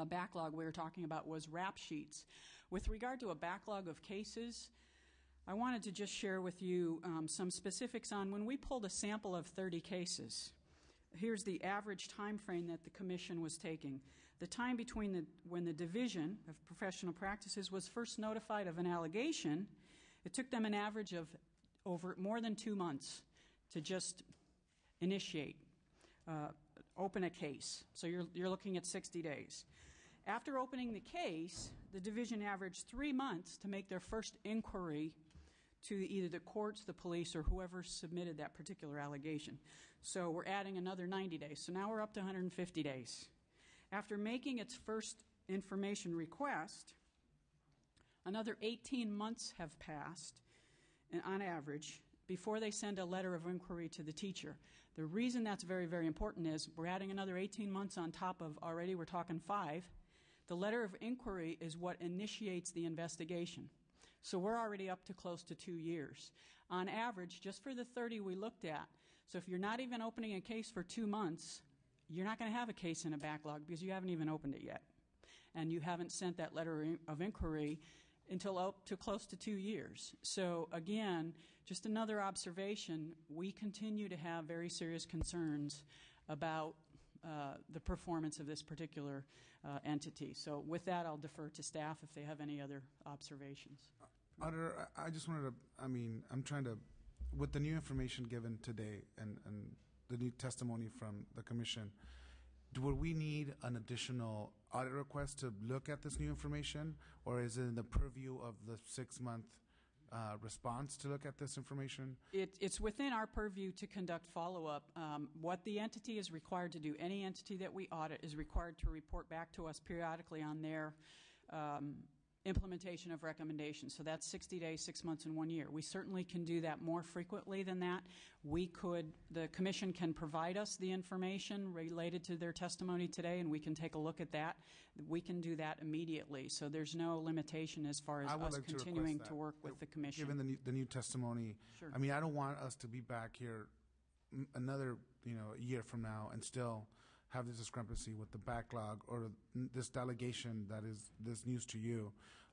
backlog we were talking about was rap sheets. With regard to a backlog of cases, I wanted to just share with you some specifics on when we pulled a sample of 30 cases. Here's the average time frame that the Commission was taking. The time between when the Division of Professional Practices was first notified of an allegation, it took them an average of over more than 2 months to just initiate, open a case. So you're looking at 60 days. After opening the case, the Division averaged 3 months to make their first inquiry to either the courts, the police, or whoever submitted that particular allegation. So we're adding another 90 days. So now we're up to 150 days. After making its first information request, another 18 months have passed, and on average, before they send a letter of inquiry to the teacher. The reason that's very, very important is we're adding another 18 months on top of already, we're talking 5. The letter of inquiry is what initiates the investigation. So we're already up to close to 2 years. On average, just for the 30 we looked at, so if you're not even opening a case for 2 months, you're not going to have a case in a backlog because you haven't even opened it yet. And you haven't sent that letter of inquiry until up to close to 2 years. So again, just another observation, we continue to have very serious concerns about the performance of this particular entity. So with that, I'll defer to staff if they have any other observations. Auditor, I just wanted to, I'm trying to, with the new information given today and the new testimony from the Commission, would we need an additional audit request to look at this new information, or is it in the purview of the 6-month response to look at this information? It's within our purview to conduct follow-up. What the entity is required to do, any entity that we audit is required to report back to us periodically on their implementation of recommendations. So that's 60 days, 6 months, and 1 year. We certainly can do that more frequently than that. The Commission can provide us the information related to their testimony today, and we can take a look at that. We can do that immediately. So there's no limitation as far as us continuing to work with the Commission. Given the new testimony, sure. I don't want us to be back here another a year from now and still have this discrepancy with the backlog or this delegation that is this news to you.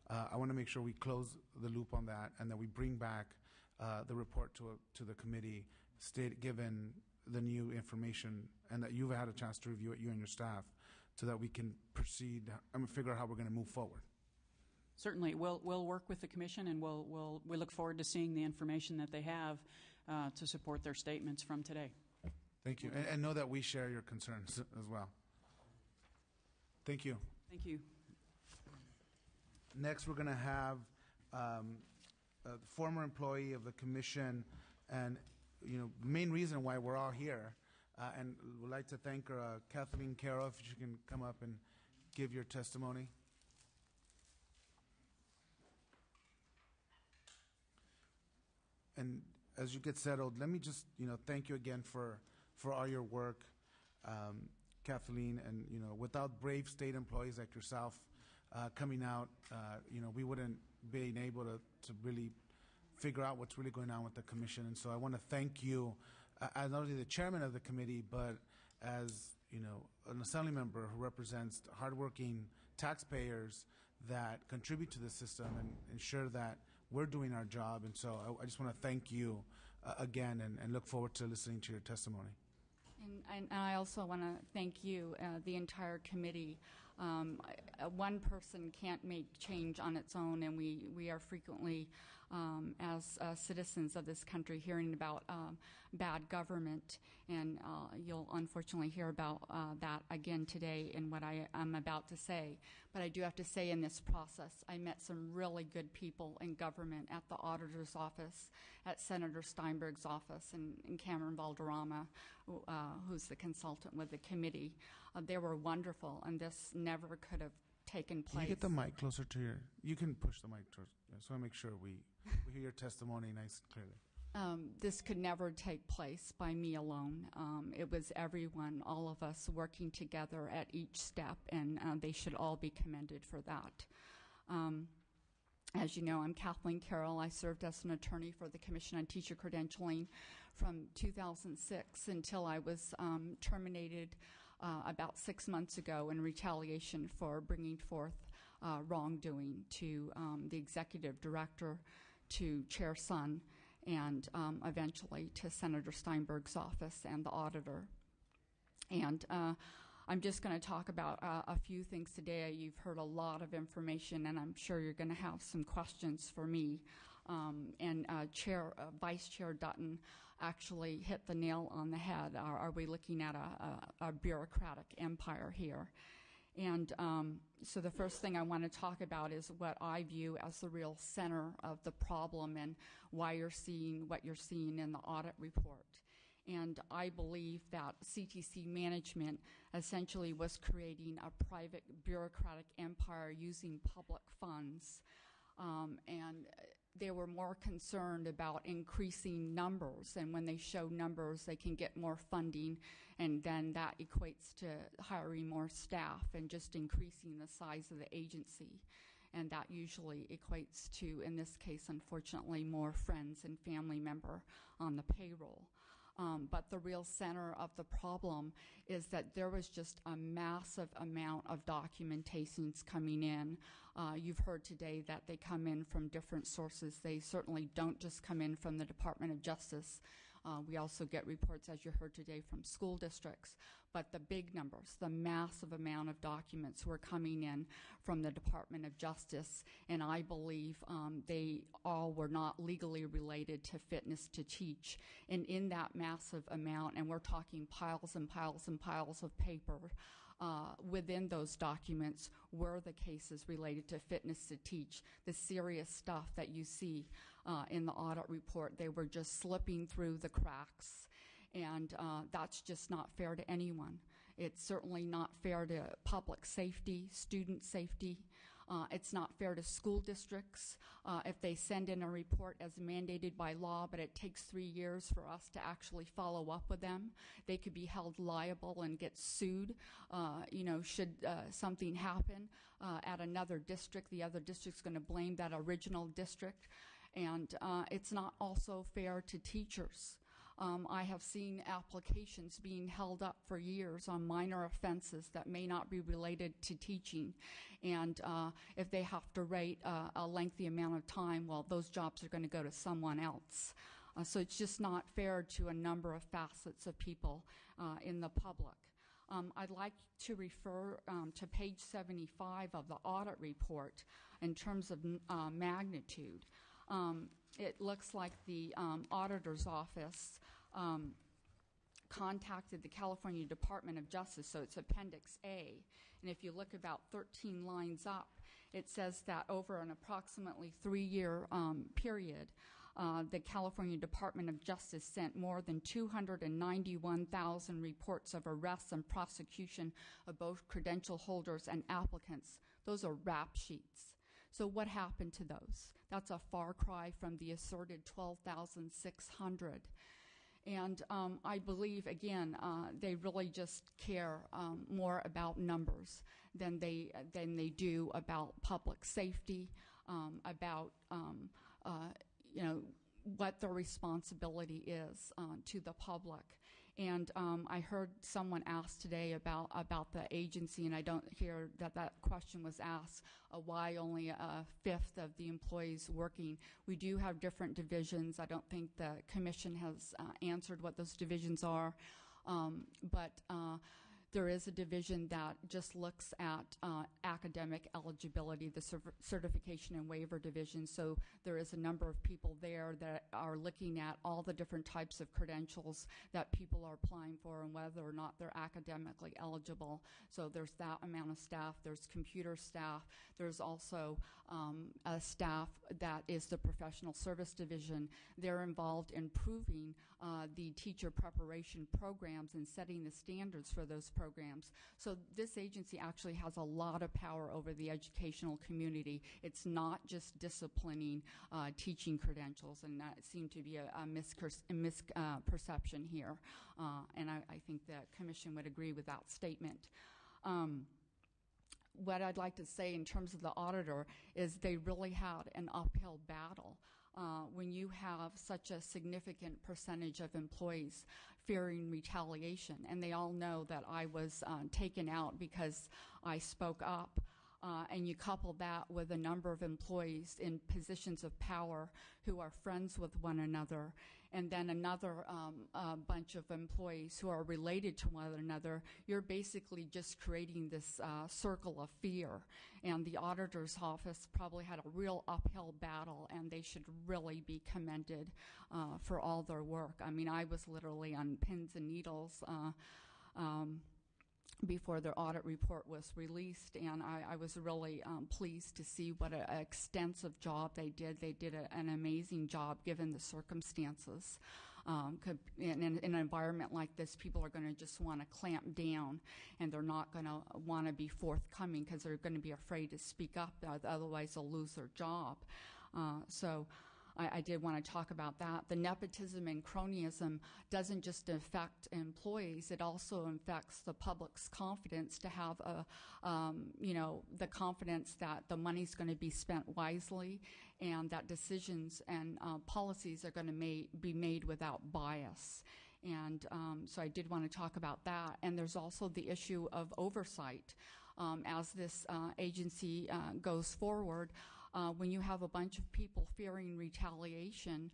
I want to make sure we close the loop on that and that we bring back the report to the committee, given the new information, and that you've had a chance to review it, you and your staff, so that we can proceed and figure out how we're going to move forward. Certainly, we'll work with the Commission, and we look forward to seeing the information that they have to support their statements from today. Thank you, and know that we share your concerns as well. Thank you. Thank you. Next, we're going to have a former employee of the Commission, and main reason why we're all here, and we'd like to thank her, Kathleen Carroll, if you can come up and give your testimony. And as you get settled, let me just thank you again for all your work, Kathleen. And without brave state employees like yourself coming out, we wouldn't be able to really figure out what's really going on with the Commission. And so I want to thank you as not only the chairman of the committee, but as an assembly member who represents hardworking taxpayers that contribute to the system and ensure that we're doing our job. And so I just want to thank you again and look forward to listening to your testimony. And I also want to thank you, the entire committee. One person can't make change on its own, and we are frequently, as citizens of this country, hearing about bad government, and you'll unfortunately hear about that again today in what I'm about to say. But I do have to say, in this process, I met some really good people in government at the auditor's office, at Senator Steinberg's office, and Cameron Valderrama, who's the consultant with the committee. They were wonderful, and this never could have taken place. Can you get the mic closer to your... You can push the mic towards... So I make sure we hear your testimony nice and clearly. This could never take place by me alone. It was everyone, all of us, working together at each step, and they should all be commended for that. As you know, I'm Kathleen Carroll. I served as an attorney for the Commission on Teacher Credentialing from 2006 until I was terminated about 6 months ago in retaliation for bringing forth wrongdoing to the executive director, to Chair Sun, and eventually to Senator Steinberg's office and the auditor. And I'm just going to talk about a few things today. You've heard a lot of information, and I'm sure you're going to have some questions for me. And Vice Chair Dutton actually hit the nail on the head. Are we looking at a bureaucratic empire here? And so the first thing I want to talk about is what I view as the real center of the problem and why you're seeing what you're seeing in the audit report. And I believe that CTC management essentially was creating a private bureaucratic empire using public funds. And they were more concerned about increasing numbers, and when they show numbers, they can get more funding, and then that equates to hiring more staff and just increasing the size of the agency. And that usually equates to, in this case, unfortunately, more friends and family member on the payroll. But the real center of the problem is that there was just a massive amount of documentations coming in. You've heard today that they come in from different sources. They certainly don't just come in from the Department of Justice. We also get reports, as you heard today, from school districts. But the big numbers, the massive amount of documents were coming in from the Department of Justice, and I believe they all were not legally related to fitness to teach. And in that massive amount, and we're talking piles and piles and piles of paper, within those documents were the cases related to fitness to teach, the serious stuff that you see in the audit report. They were just slipping through the cracks, and that's just not fair to anyone. It's certainly not fair to public safety, student safety. It's not fair to school districts if they send in a report as mandated by law, but it takes 3 years for us to actually follow up with them. They could be held liable and get sued. Should something happen at another district, the other district's going to blame that original district. And it's not also fair to teachers. I have seen applications being held up for years on minor offenses that may not be related to teaching. And if they have to wait a lengthy amount of time, well, those jobs are going to go to someone else. So it's just not fair to a number of facets of people in the public. I'd like to refer to page 75 of the audit report in terms of magnitude. It looks like the auditor's office contacted the California Department of Justice, so it's Appendix A. And if you look about 13 lines up, it says that over an approximately 3-year period, the California Department of Justice sent more than 291,000 reports of arrests and prosecution of both credential holders and applicants. Those are rap sheets. So what happened to those? That's a far cry from the asserted 12,600. And I believe, again, they really just care more about numbers than they do about public safety, about what their responsibility is to the public. And I heard someone ask today about the agency, and I don't hear that question was asked, why only a fifth of the employees working. We do have different divisions. I don't think the commission has answered what those divisions are, but there is a division that just looks at academic eligibility, the certification and waiver division. So there is a number of people there that are looking at all the different types of credentials that people are applying for and whether or not they're academically eligible. So there's that amount of staff. There's computer staff. There's also a staff that is the professional service division. They're involved in proving the teacher preparation programs and setting the standards for those programs. So this agency actually has a lot of power over the educational community. It's not just disciplining teaching credentials, and that seemed to be a misperception here. And I think the commission would agree with that statement. What I'd like to say in terms of the auditor is they really had an uphill battle. when you have such a significant percentage of employees fearing retaliation, and they all know that I was taken out because I spoke up. And you couple that with a number of employees in positions of power who are friends with one another, and then another bunch of employees who are related to one another, you're basically just creating this circle of fear. And the auditor's office probably had a real uphill battle, and they should really be commended for all their work. I mean, I was literally on pins and needles before their audit report was released, and I was really pleased to see what an extensive job they did. They did an amazing job given the circumstances. In an environment like this, people are going to just want to clamp down, and they're not going to want to be forthcoming because they're going to be afraid to speak up, otherwise they'll lose their job. So I did want to talk about that. The nepotism and cronyism doesn't just affect employees, it also affects the public's confidence to have the confidence that the money's going to be spent wisely and that decisions and policies are going to be made without bias. And so I did want to talk about that. And there's also the issue of oversight. As this agency goes forward, when you have a bunch of people fearing retaliation,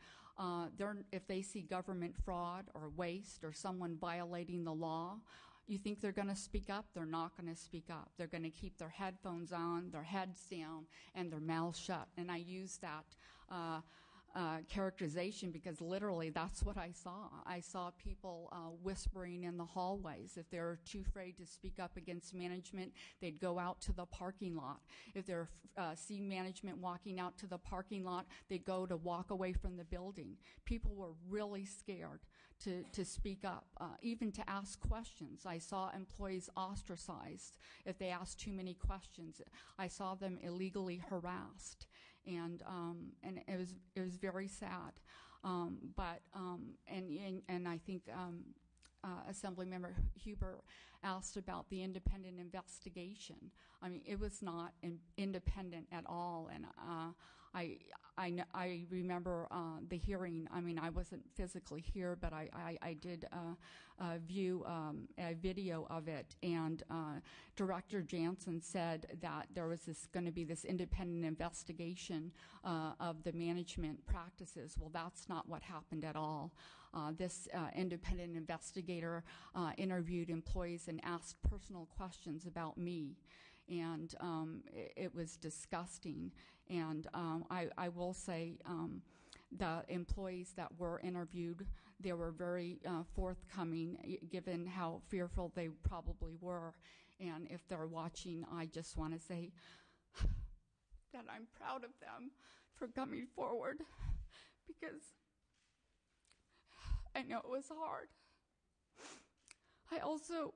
if they see government fraud or waste or someone violating the law, you think they're going to speak up? They're not going to speak up. They're going to keep their headphones on, their heads down, and their mouths shut. And I use that characterization because literally that's what I saw. I saw people whispering in the hallways. If they were too afraid to speak up against management, they'd go out to the parking lot. If they see management walking out to the parking lot, they'd go to walk away from the building. People were really scared to speak up, even to ask questions. I saw employees ostracized if they asked too many questions. I saw them illegally harassed. And it was very sad, but I think Assemblymember Huber asked about the independent investigation. I mean, it was not independent at all, and I remember the hearing. I mean, I wasn't physically here, but I did view a video of it, and Director Jansen said that there was going to be this independent investigation of the management practices. Well, that's not what happened at all. This independent investigator interviewed employees and asked personal questions about me. And it was disgusting. And I will say the employees that were interviewed, they were very forthcoming, given how fearful they probably were. And if they're watching, I just want to say that I'm proud of them for coming forward, because I know it was hard. I also,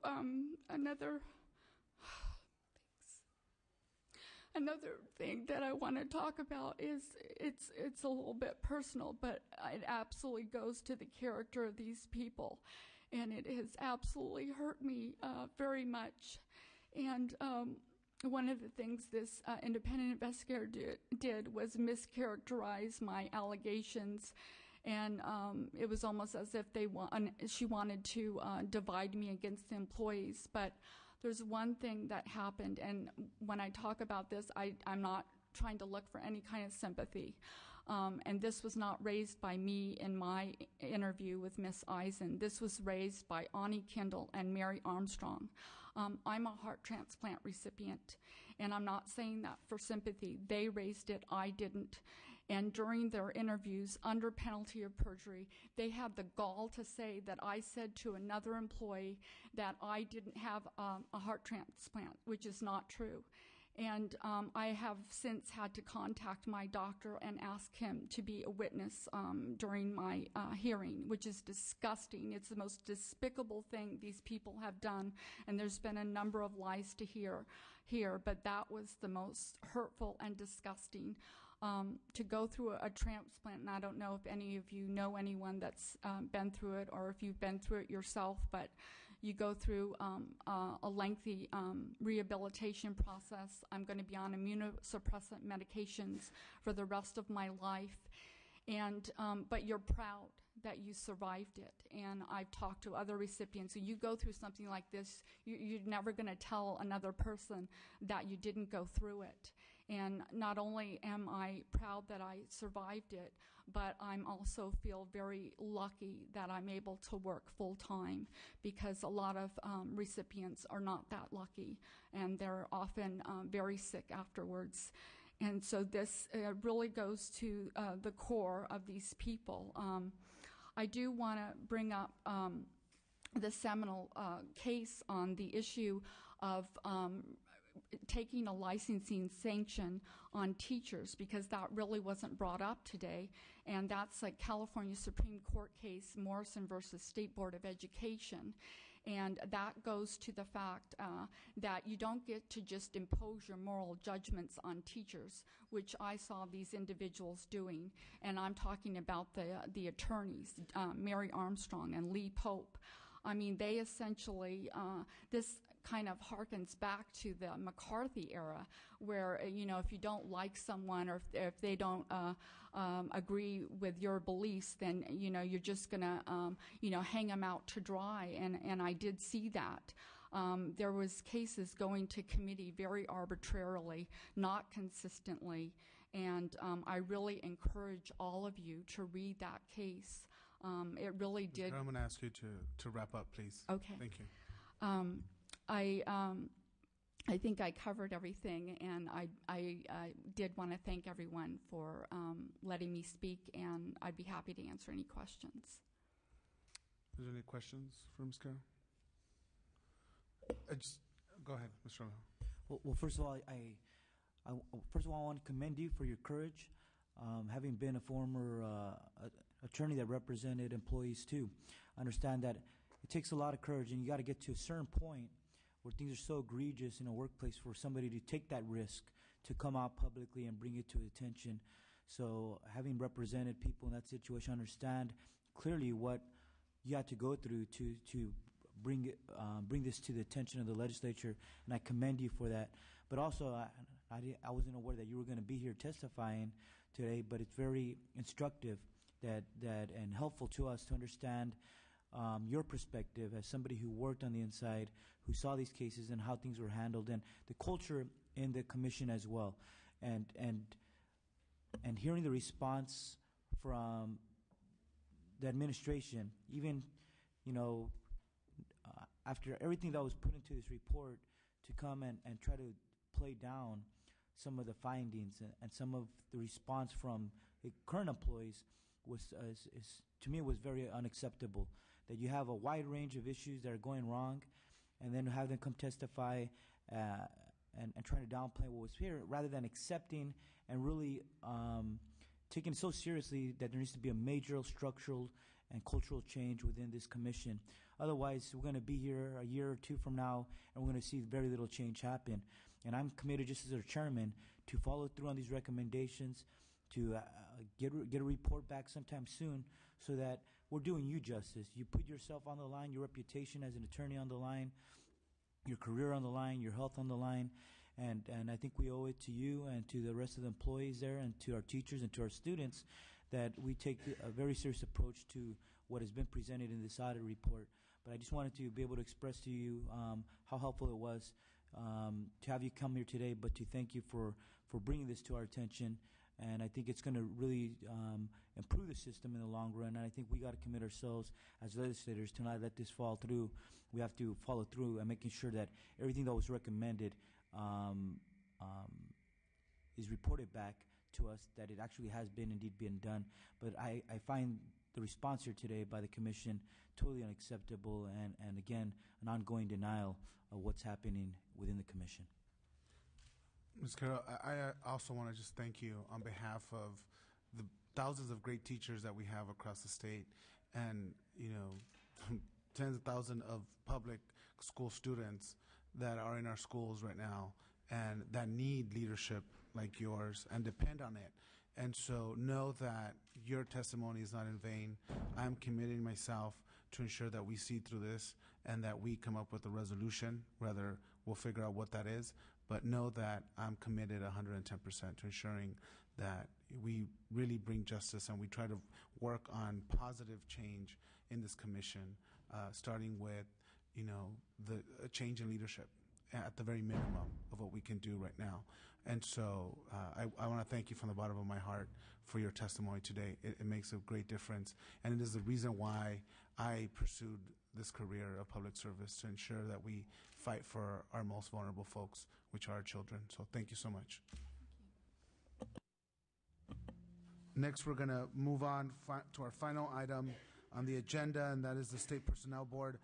Another thing that I want to talk about is it's a little bit personal, but it absolutely goes to the character of these people, and it has absolutely hurt me very much. And one of the things this independent investigator did was mischaracterize my allegations, and it was almost as if she wanted to divide me against the employees. But there's one thing that happened, and when I talk about this, I'm not trying to look for any kind of sympathy. And this was not raised by me in my interview with Miss Eisen. This was raised by Ani Kendall and Mary Armstrong. I'm a heart transplant recipient, and I'm not saying that for sympathy. They raised it, I didn't. And during their interviews, under penalty of perjury, they had the gall to say that I said to another employee that I didn't have a heart transplant, which is not true. And I have since had to contact my doctor and ask him to be a witness during my hearing, which is disgusting. It's the most despicable thing these people have done, and there's been a number of lies to hear here, but that was the most hurtful and disgusting. To go through a transplant, and I don't know if any of you know anyone that's been through it or if you've been through it yourself, but you go through a lengthy rehabilitation process. I'm going to be on immunosuppressant medications for the rest of my life. And but you're proud that you survived it. And I've talked to other recipients. So you go through something like this, you're never going to tell another person that you didn't go through it. And not only am I proud that I survived it, but I'm also feel very lucky that I'm able to work full time, because a lot of recipients are not that lucky, and they're often very sick afterwards. And so this really goes to the core of these people. I do want to bring up the seminal case on the issue of taking a licensing sanction on teachers, because that really wasn't brought up today. And that's a California Supreme Court case, Morrison versus State Board of Education. And that goes to the fact that you don't get to just impose your moral judgments on teachers, which I saw these individuals doing. And I'm talking about the attorneys, Mary Armstrong and Lee Pope. I mean, they essentially, this kind of harkens back to the McCarthy era, where, you know, if you don't like someone, or if they don't agree with your beliefs, then, you know, you're just going to, you know, hang them out to dry. And I did see that. There was cases going to committee very arbitrarily, not consistently. And I really encourage all of you to read that case. It really did. I'm going to ask you to wrap up, please. Okay. Thank you. I think I covered everything, and I did want to thank everyone for letting me speak, and I'd be happy to answer any questions. Is there any questions for Ms. Carroll? Go ahead, Mr. Rojo. Well, first of all, I want to commend you for your courage. Having been a former attorney that represented employees too, I understand that it takes a lot of courage, and you got to get to a certain point where things are so egregious in a workplace for somebody to take that risk to come out publicly and bring it to attention. So having represented people in that situation, I understand clearly what you had to go through to bring this to the attention of the legislature, and I commend you for that. But also, I wasn't aware that you were going to be here testifying today, but it's very instructive that and helpful to us to understand your perspective as somebody who worked on the inside, who saw these cases and how things were handled, and the culture in the commission as well, and hearing the response from the administration, even, you know, after everything that was put into this report, to come and try to play down some of the findings and some of the response from the current employees was to me was very unacceptable. That you have a wide range of issues that are going wrong, and then have them come testify and trying to downplay what was here, rather than accepting and really taking it so seriously that there needs to be a major structural and cultural change within this commission. Otherwise, we're going to be here a year or two from now, and we're going to see very little change happen. And I'm committed, just as our chairman, to follow through on these recommendations, to get a report back sometime soon, so that we're doing you justice. You put yourself on the line, your reputation as an attorney on the line, your career on the line, your health on the line, and I think we owe it to you and to the rest of the employees there, and to our teachers and to our students, that we take a very serious approach to what has been presented in this audit report. But I just wanted to be able to express to you how helpful it was to have you come here today, but to thank you for bringing this to our attention. And I think it's going to really improve the system in the long run. And I think we got to commit ourselves as legislators to not let this fall through. We have to follow through and making sure that everything that was recommended is reported back to us, that it actually has been indeed been done. But I find the response here today by the Commission totally unacceptable, and again, an ongoing denial of what's happening within the Commission. Ms. Carroll, I also want to just thank you on behalf of the thousands of great teachers that we have across the state, and, you know, tens of thousands of public school students that are in our schools right now and that need leadership like yours and depend on it. And so know that your testimony is not in vain. I'm committing myself to ensure that we see through this and that we come up with a resolution. Rather, we'll figure out what that is. But know that I'm committed 110% to ensuring that we really bring justice and we try to work on positive change in this commission, starting with, the a change in leadership at the very minimum of what we can do right now. And so I want to thank you from the bottom of my heart for your testimony today. It makes a great difference, and it is the reason why I pursued this career of public service, to ensure that we fight for our most vulnerable folks, which are our children. So thank you so much. Next, we're going to move on to our final item on the agenda, and that is the State Personnel Board.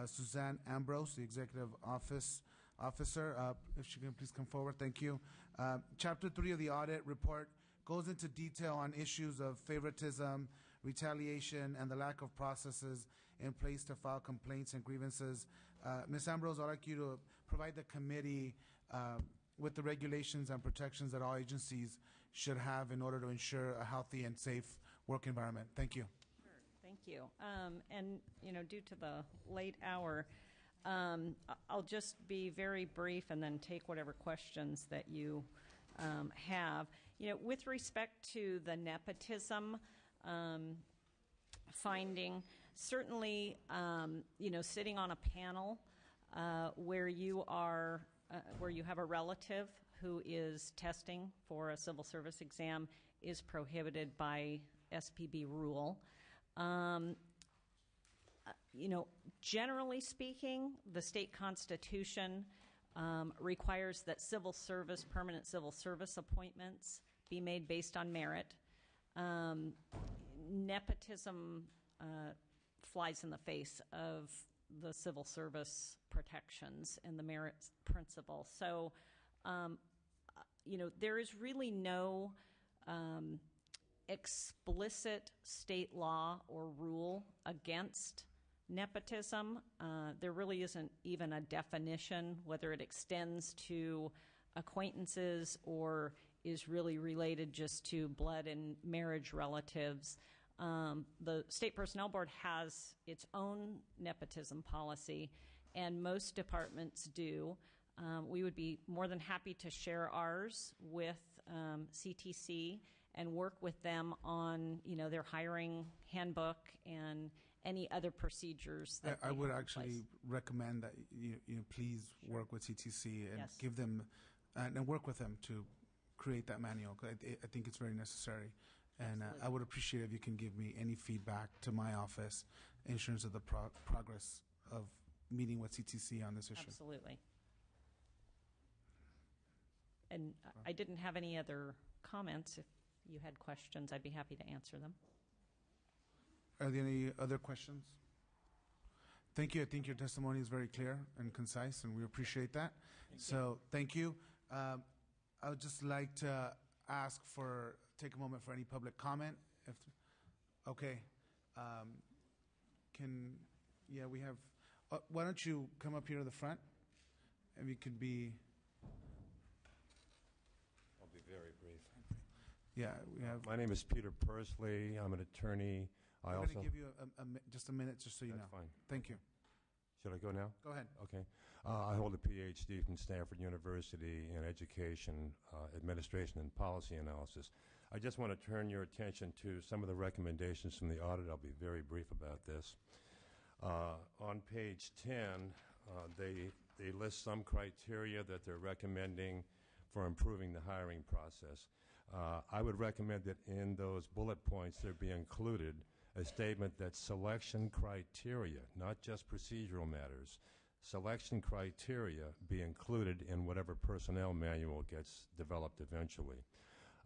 Suzanne Ambrose, the Executive Officer, if she can please come forward. Thank you. Chapter 3 of the audit report goes into detail on issues of favoritism, retaliation, and the lack of processes in place to file complaints and grievances. Ms. Ambrose, I'd like you to provide the committee with the regulations and protections that all agencies should have in order to ensure a healthy and safe work environment. Thank you. Sure. Thank you. And, due to the late hour, I'll just be very brief and then take whatever questions that you have. With respect to the nepotism finding, certainly, sitting on a panel where you have a relative who is testing for a civil service exam is prohibited by SPB rule. Generally speaking, the state constitution requires that permanent civil service appointments be made based on merit. Nepotism flies in the face of the civil service protections and the merit principle. So, there is really no explicit state law or rule against nepotism. There really isn't even a definition, whether it extends to acquaintances or is really related just to blood and marriage relatives. The State Personnel Board has its own nepotism policy, and most departments do. We would be more than happy to share ours with CTC and work with them on, their hiring handbook and any other procedures that I would have in actually place. recommend that you please work with CTC and Yes. give them and work with them to create that manual. I think it's very necessary, and Absolutely. I would appreciate if you can give me any feedback to my office in terms of the progress of meeting with CTC on this issue. Absolutely. And I didn't have any other comments. If you had questions, I'd be happy to answer them. Are there any other questions? Thank you. I think your testimony is very clear and concise, and we appreciate that. Thank you. I would just like to take a moment for any public comment. Okay. We have, why don't you come up here to the front? And you could be. I'll be very brief. Yeah, we have. My name is Peter Pursley. I'm an attorney. I'm going to give you just a minute, just so you know. That's fine. Thank you. Should I go now? Go ahead. Okay. I hold a PhD from Stanford University in education, administration, and policy analysis. I just want to turn your attention to some of the recommendations from the audit. I'll be very brief about this. On page 10, they list some criteria that they're recommending for improving the hiring process. I would recommend that in those bullet points there be included a statement that selection criteria, not just procedural matters, selection criteria be included in whatever personnel manual gets developed eventually.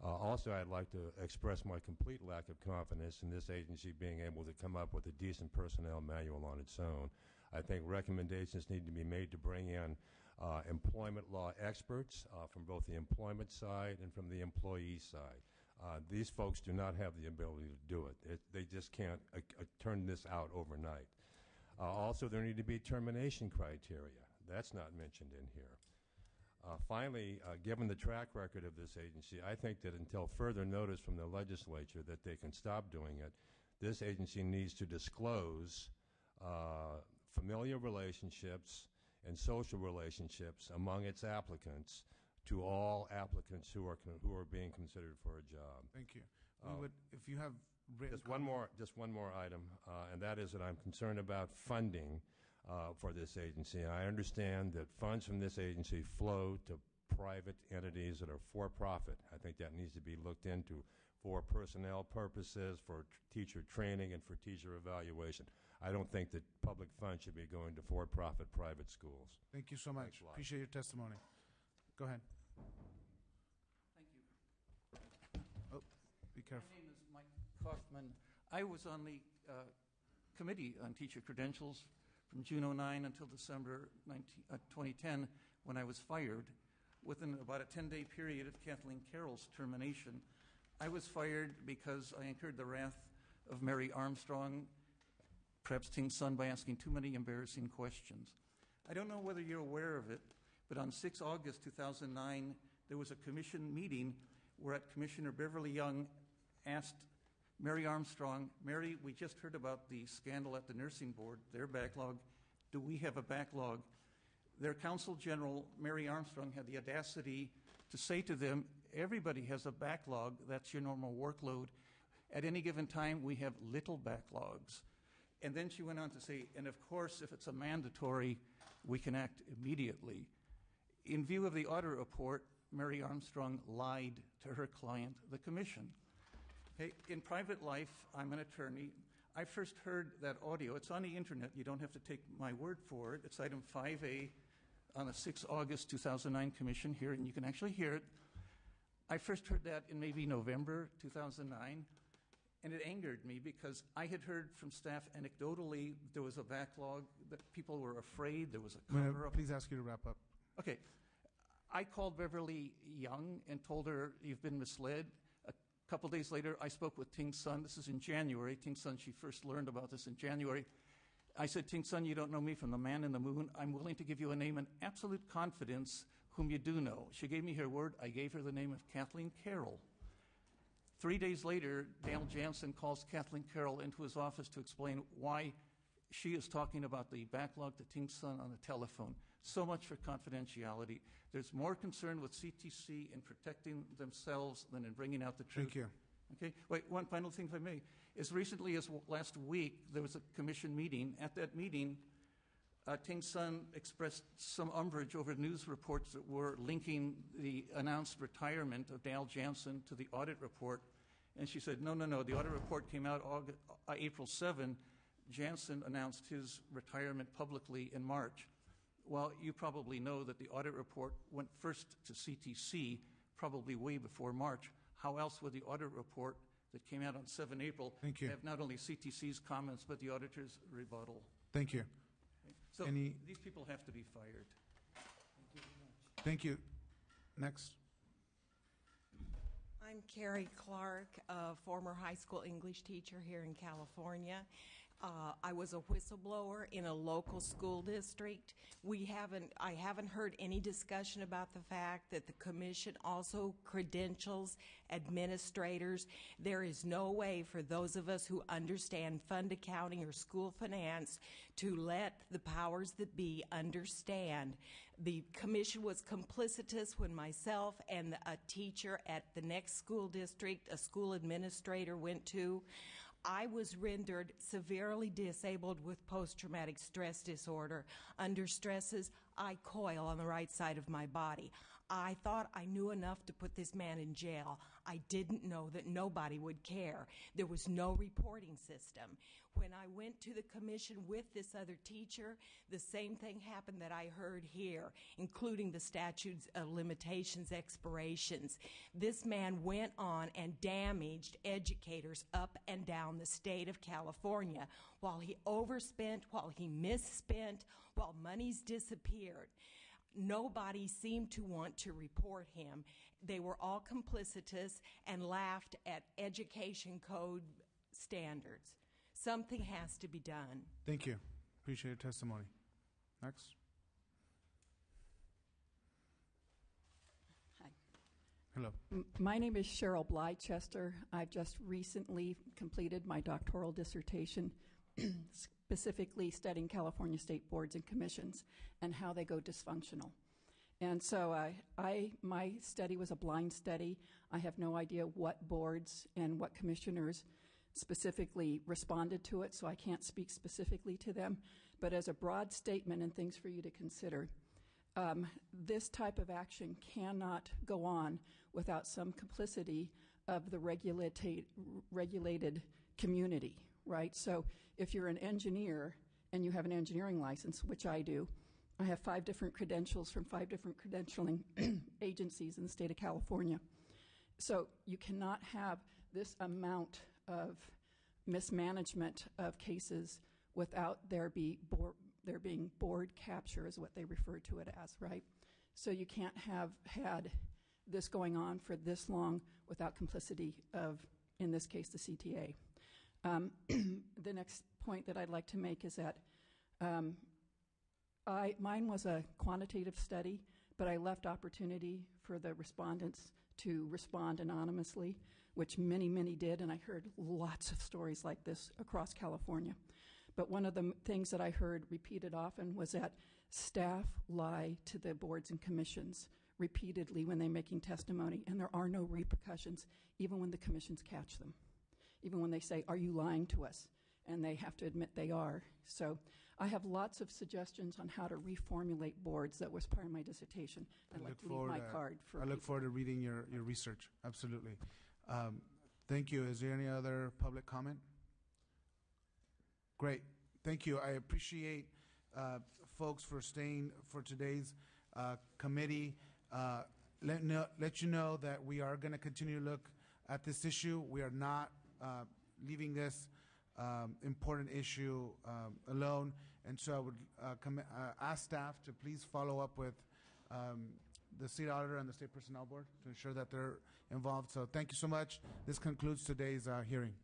Also, I'd like to express my complete lack of confidence in this agency being able to come up with a decent personnel manual on its own. I think recommendations need to be made to bring in employment law experts from both the employment side and from the employee side. These folks do not have the ability to do it. They just can't turn this out overnight. Also, there need to be termination criteria. That's not mentioned in here. Finally, given the track record of this agency, I think that until further notice from the legislature that they can stop doing it, this agency needs to disclose familiar relationships and social relationships among its applicants to all applicants who are being considered for a job. Thank you. We would, if you have written Just one more item, and that is that I'm concerned about funding for this agency. And I understand that funds from this agency flow to private entities that are for-profit. I think that needs to be looked into for personnel purposes, for teacher training, and for teacher evaluation. I don't think that public funds should be going to for-profit private schools. Thank you so much. Thanks a lot. Appreciate your testimony. Go ahead. Thank you. Oh, be careful. My name is Mike Kaufman. I was on the committee on teacher credentials from June 2009 until December 2010 when I was fired. Within about a 10-day period of Kathleen Carroll's termination, I was fired because I incurred the wrath of Mary Armstrong, perhaps Ting's son, by asking too many embarrassing questions. I don't know whether you're aware of it, but on 6 August 2009, there was a commission meeting where Commissioner Beverly Young asked Mary Armstrong, Mary, we just heard about the scandal at the nursing board, their backlog. Do we have a backlog? Their Counsel General, Mary Armstrong, had the audacity to say to them, everybody has a backlog. That's your normal workload. At any given time, we have little backlogs. And then she went on to say, and of course, if it's a mandatory, we can act immediately. In view of the audit report, Mary Armstrong lied to her client, the commission. Okay, in private life, I'm an attorney. I first heard that audio. It's on the internet. You don't have to take my word for it. It's item 5A on the 6 August 2009 commission here, and you can actually hear it. I first heard that in maybe November 2009, and it angered me because I had heard from staff anecdotally there was a backlog, that people were afraid, there was a cover-up. Please ask you to wrap up. Okay. I called Beverly Young and told her, you've been misled. A couple days later, I spoke with Ting's son. This is in January. Ting's son, she first learned about this in January. I said, Ting's son, you don't know me from the man in the moon. I'm willing to give you a name in absolute confidence whom you do know. She gave me her word. I gave her the name of Kathleen Carroll. 3 days later, Dale Jansen calls Kathleen Carroll into his office to explain why she is talking about the backlog to Ting's son on the telephone. So much for confidentiality. There's more concern with CTC in protecting themselves than in bringing out the truth. Thank you. Okay. Wait, one final thing, if I may. As recently as last week, there was a commission meeting. At that meeting, Ting's son expressed some umbrage over news reports that were linking the announced retirement of Dale Jansen to the audit report. And she said, no, the audit report came out April 7. Jansen announced his retirement publicly in March. Well, you probably know that the audit report went first to CTC, probably way before March. How else would the audit report that came out on 7 April Thank you. have not only CTC's comments, but the auditor's rebuttal? Thank you. So these people have to be fired. Thank you very much. Thank you. Next. I'm Carrie Clark, a former high school English teacher here in California. I was a whistleblower in a local school district. I haven't heard any discussion about the fact that the commission also credentials administrators. There is no way for those of us who understand fund accounting or school finance to let the powers that be understand. The commission was complicitous when myself and a teacher at the next school district, a school administrator, went to. I was rendered severely disabled with post-traumatic stress disorder. Under stresses, I coil on the right side of my body. I thought I knew enough to put this man in jail. I didn't know that nobody would care. There was no reporting system. When I went to the commission with this other teacher, the same thing happened that I heard here, including the statutes of limitations expirations. This man went on and damaged educators up and down the state of California while he overspent, while he misspent, while monies disappeared. Nobody seemed to want to report him. They were all complicitous and laughed at education code standards. Something has to be done. Thank you. Appreciate your testimony. Next. Hi. Hello. My name is Cheryl Blychester. I've just recently completed my doctoral dissertation specifically studying California state boards and commissions and how they go dysfunctional. And so my study was a blind study. I have no idea what boards and what commissioners specifically responded to it, so I can't speak specifically to them. But as a broad statement and things for you to consider, this type of action cannot go on without some complicity of the regulated community, right? So if you're an engineer and you have an engineering license, which I do, I have 5 different credentials from 5 different credentialing agencies in the state of California. So you cannot have this amount of mismanagement of cases without there being board capture is what they refer to it as, right? So you can't have had this going on for this long without complicity of, in this case, the CTA. The next point that I'd like to make is that mine was a quantitative study, but I left opportunity for the respondents to respond anonymously, which many, many did, and I heard lots of stories like this across California. But one of the things that I heard repeated often was that staff lie to the boards and commissions repeatedly when they're making testimony, and there are no repercussions, even when the commissions catch them, even when they say, "Are you lying to us?" And they have to admit they are. So I have lots of suggestions on how to reformulate boards. That was part of my dissertation. I'd like to leave my card for I look forward to reading your research. Absolutely. Thank you. Is there any other public comment? Great. Thank you. I appreciate folks for staying for today's committee. Let you know that we are going to continue to look at this issue. We are not leaving this important issue alone. And so I would ask staff to please follow up with the state auditor and the state personnel board to ensure that they're involved. So thank you so much. This concludes today's hearing.